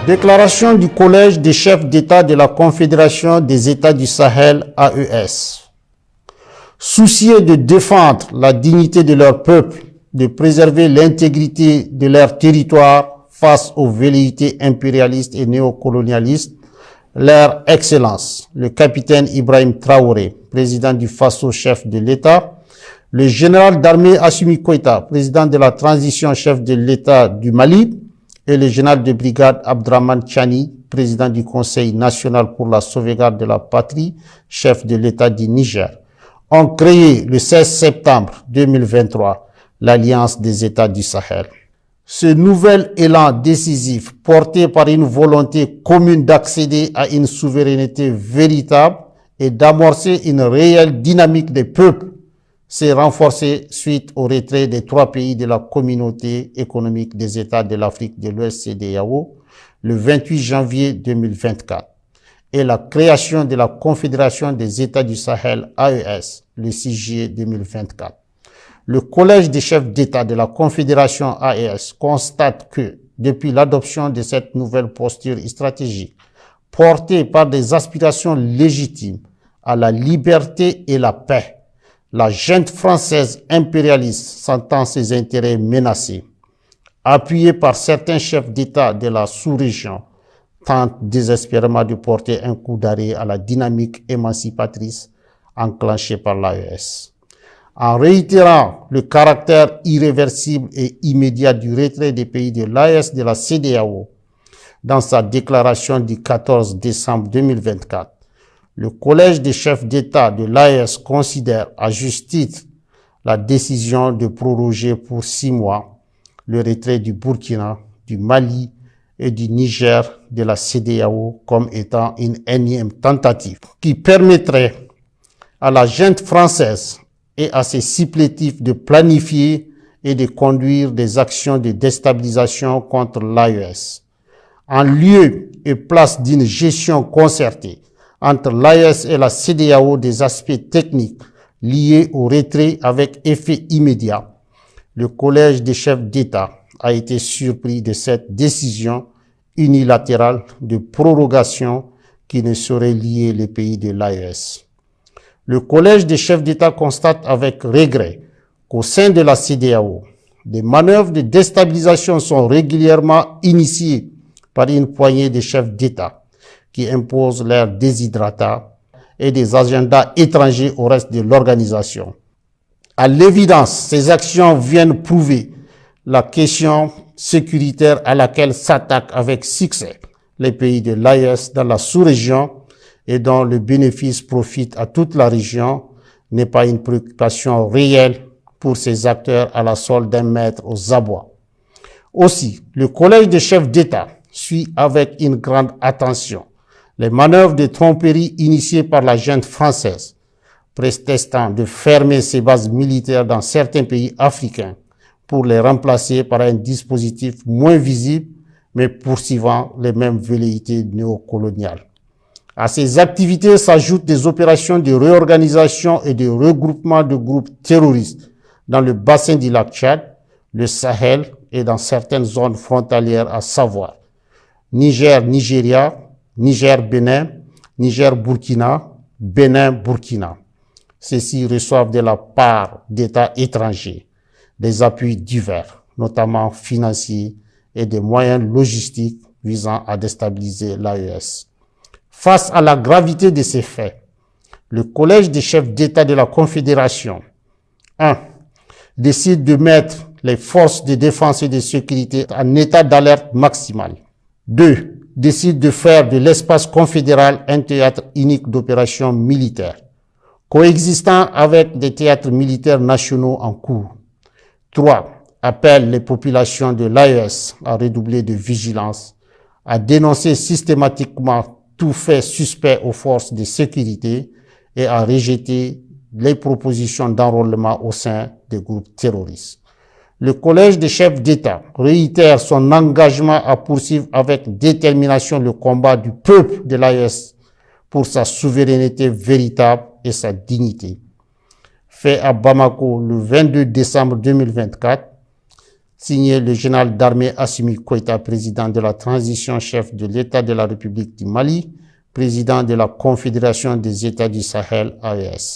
Déclaration du Collège des chefs d'État de la Confédération des États du Sahel, AES. Soucieux de défendre la dignité de leur peuple, de préserver l'intégrité de leur territoire face aux velléités impérialistes et néocolonialistes, leur Excellence, le capitaine Ibrahim Traoré, président du Faso, chef de l'État, le général d'armée Assimi Goïta, président de la transition, chef de l'État du Mali, et le général de brigade Abdraman Tchani, président du Conseil national pour la sauvegarde de la patrie, chef de l'État du Niger, ont créé le 16 septembre 2023 l'Alliance des États du Sahel. Ce nouvel élan décisif, porté par une volonté commune d'accéder à une souveraineté véritable et d'amorcer une réelle dynamique des peuples, s'est renforcé suite au retrait des 3 pays de la communauté économique des États de l'Afrique de l'Ouest CEDEAO le 28 janvier 2024 et la création de la Confédération des États du Sahel AES le 6 juillet 2024. Le Collège des chefs d'État de la Confédération AES constate que, depuis l'adoption de cette nouvelle posture stratégique, portée par des aspirations légitimes à la liberté et la paix, la junte française impérialiste sentant ses intérêts menacés, appuyée par certains chefs d'État de la sous-région, tente désespérément de porter un coup d'arrêt à la dynamique émancipatrice enclenchée par l'AES. En réitérant le caractère irréversible et immédiat du retrait des pays de l'AES de la CEDEAO, dans sa déclaration du 14 décembre 2024, le Collège des chefs d'État de l'AES considère à juste titre la décision de proroger pour 6 mois le retrait du Burkina, du Mali et du Niger de la CEDEAO comme étant une énième tentative qui permettrait à la junte française et à ses supplétifs de planifier et de conduire des actions de déstabilisation contre l'AES. En lieu et place d'une gestion concertée entre l'AES et la CEDEAO des aspects techniques liés au retrait avec effet immédiat, le Collège des chefs d'État a été surpris de cette décision unilatérale de prorogation qui ne saurait lier les pays de l'AES. Le Collège des chefs d'État constate avec regret qu'au sein de la CEDEAO, des manœuvres de déstabilisation sont régulièrement initiées par une poignée de chefs d'État qui imposent leurs desiderata et des agendas étrangers au reste de l'organisation. À l'évidence, ces actions viennent prouver la question sécuritaire à laquelle s'attaquent avec succès les pays de l'AES dans la sous-région et dont le bénéfice profite à toute la région n'est pas une préoccupation réelle pour ces acteurs à la solde d'un maître aux abois. Aussi, le Collège des chefs d'État suit avec une grande attention les manœuvres de tromperie initiées par la junte française, prétextant de fermer ses bases militaires dans certains pays africains pour les remplacer par un dispositif moins visible, mais poursuivant les mêmes velléités néocoloniales. À ces activités s'ajoutent des opérations de réorganisation et de regroupement de groupes terroristes dans le bassin du lac Tchad, le Sahel et dans certaines zones frontalières, à savoir Niger-Nigeria, Niger-Bénin, Niger-Burkina, Bénin-Burkina. Ceux-ci reçoivent de la part d'États étrangers des appuis divers, notamment financiers et des moyens logistiques visant à déstabiliser l'AES. Face à la gravité de ces faits, le Collège des chefs d'État de la Confédération 1. Décide de mettre les forces de défense et de sécurité en état d'alerte maximale. 2. Décide de faire de l'espace confédéral un théâtre unique d'opérations militaires, coexistant avec des théâtres militaires nationaux en cours. 3. Appelle les populations de l'AES à redoubler de vigilance, à dénoncer systématiquement tout fait suspect aux forces de sécurité et à rejeter les propositions d'enrôlement au sein des groupes terroristes. Le Collège des chefs d'État réitère son engagement à poursuivre avec détermination le combat du peuple de l'AES pour sa souveraineté véritable et sa dignité. Fait à Bamako le 22 décembre 2024, Signé le général d'armée Assimi Goïta, président de la transition, chef de l'État de la République du Mali, président de la Confédération des États du Sahel, AES.